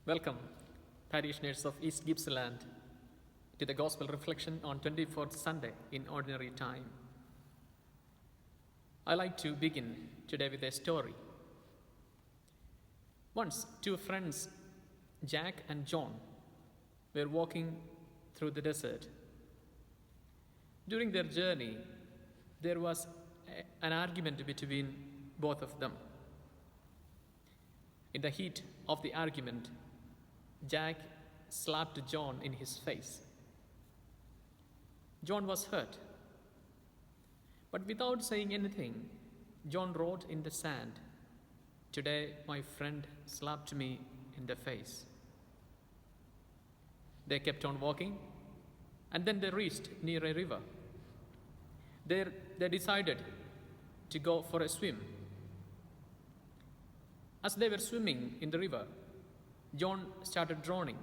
Welcome, parishioners of East Gippsland, to the Gospel Reflection on 24th Sunday in Ordinary Time. I like to begin today with a story. Once, two friends, Jack and John, were walking through the desert. During their journey, there was an argument between both of them. In the heat of the argument, Jack slapped John in his face. John was hurt. But without saying anything, John wrote in the sand, "Today my friend slapped me in the face." They kept on walking, and then they reached near a river. There they decided to go for a swim. As they were swimming in the river, John started drowning,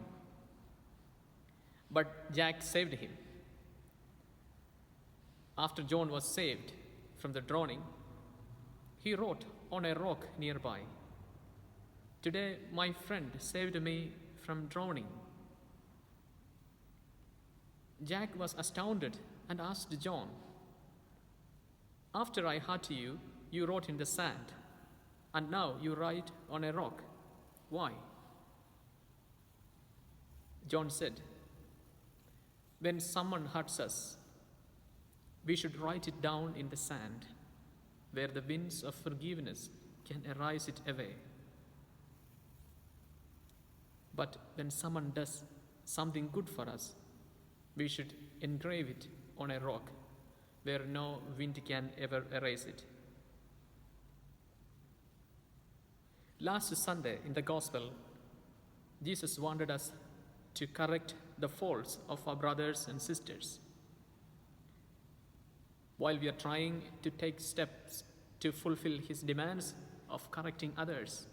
but Jack saved him. After John was saved from the drowning, he wrote on a rock nearby, "Today my friend saved me from drowning." Jack was astounded and asked John, "After I hurt you, you wrote in the sand, and now you write on a rock. Why?" John said, "When someone hurts us, we should write it down in the sand, where the winds of forgiveness can erase it away. But when someone does something good for us, we should engrave it on a rock, where no wind can ever erase it." Last Sunday in the Gospel, Jesus wanted us to correct the faults of our brothers and sisters. While we are trying to take steps to fulfill his demands of correcting others,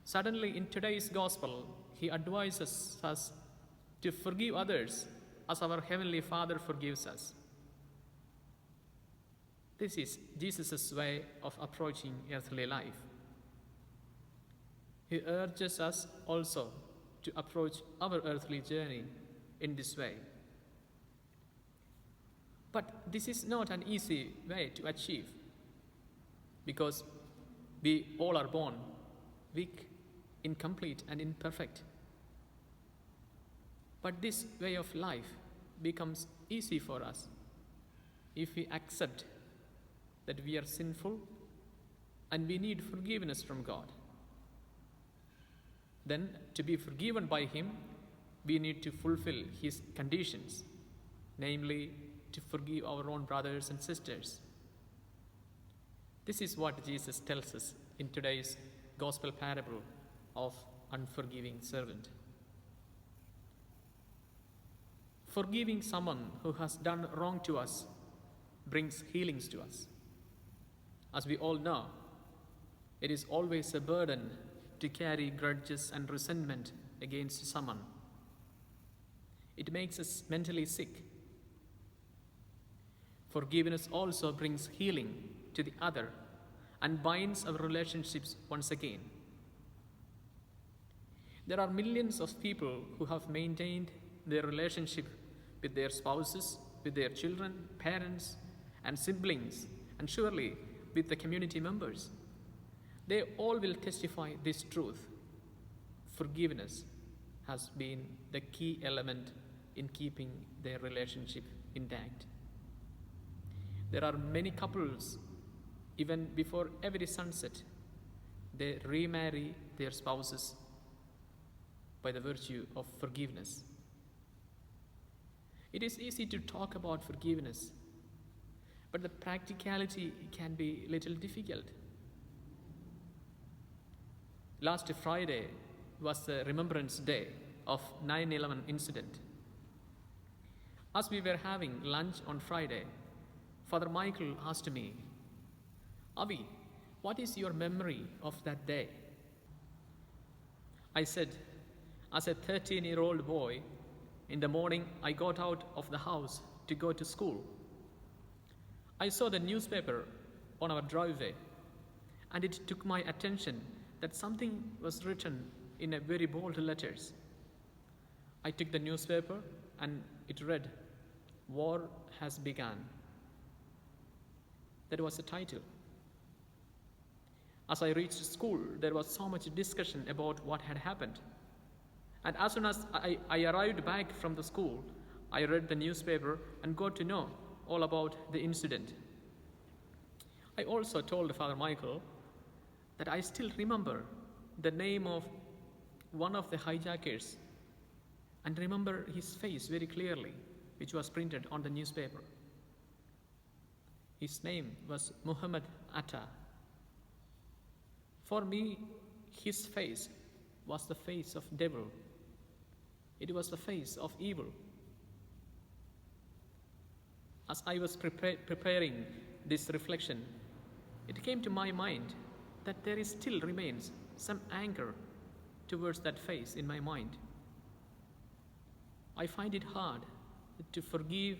suddenly in today's Gospel, he advises us to forgive others as our Heavenly Father forgives us. This is Jesus' way of approaching earthly life. He urges us also to approach our earthly journey in this way. But this is not an easy way to achieve, because we all are born weak, incomplete, and imperfect. But this way of life becomes easy for us if we accept that we are sinful and we need forgiveness from God. Then, to be forgiven by him, we need to fulfill his conditions, namely to forgive our own brothers and sisters. This is what Jesus tells us in today's gospel parable of unforgiving servant. Forgiving someone who has done wrong to us brings healings to us. As we all know, it is always a burden to carry grudges and resentment against someone. It makes us mentally sick. Forgiveness also brings healing to the other and binds our relationships once again. There are millions of people who have maintained their relationship with their spouses, with their children, parents, and siblings, and surely with the community members. They all will testify this truth. Forgiveness has been the key element in keeping their relationship intact. There are many couples, even before every sunset, they remarry their spouses by the virtue of forgiveness. It is easy to talk about forgiveness, but the practicality can be a little difficult. Last Friday was the Remembrance Day of 9/11 incident. As we were having lunch on Friday, Father Michael asked me, "Avi, what is your memory of that day?" I said, "As a 13-year-old boy, in the morning I got out of the house to go to school. I saw the newspaper on our driveway, and it took my attention that something was written in a very bold letters. I took the newspaper and it read, "War has begun." That was the title. As I reached school, there was so much discussion about what had happened. And as soon as I arrived back from the school, I read the newspaper and got to know all about the incident. I also told Father Michael that I still remember the name of one of the hijackers and remember his face very clearly, which was printed on the newspaper. His name was Muhammad Atta. For me, his face was the face of devil. It was the face of evil. As I was preparing this reflection, it came to my mind that there still remains some anger towards that face in my mind. I find it hard to forgive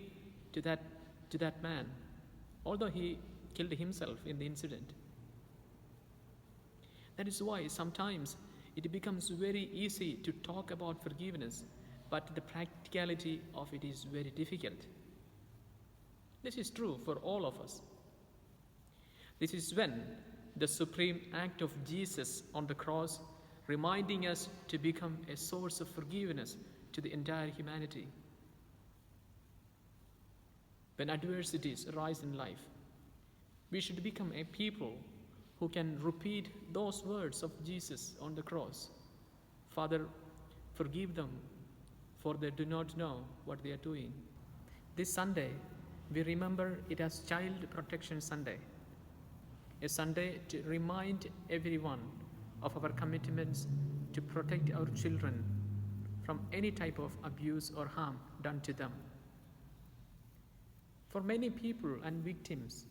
to that man, although he killed himself in the incident. That is why sometimes it becomes very easy to talk about forgiveness, but the practicality of it is very difficult. This is true for all of us. This is when the supreme act of Jesus on the cross, reminding us to become a source of forgiveness to the entire humanity. When adversities arise in life, we should become a people who can repeat those words of Jesus on the cross. "Father, forgive them, for they do not know what they are doing." This Sunday, we remember it as Child Protection Sunday, a Sunday to remind everyone of our commitments to protect our children from any type of abuse or harm done to them. For many people and victims,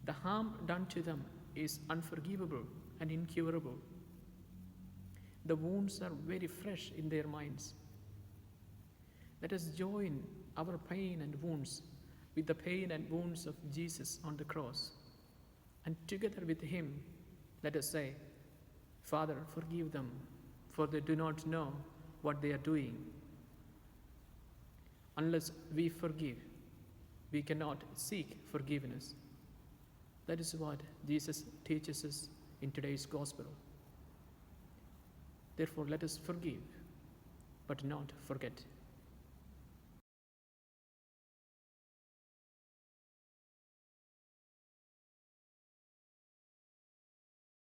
the harm done to them is unforgivable and incurable. The wounds are very fresh in their minds. Let us join our pain and wounds with the pain and wounds of Jesus on the cross. And together with him, let us say, "Father, forgive them, for they do not know what they are doing." Unless we forgive, we cannot seek forgiveness. That is what Jesus teaches us in today's gospel. Therefore, let us forgive, but not forget.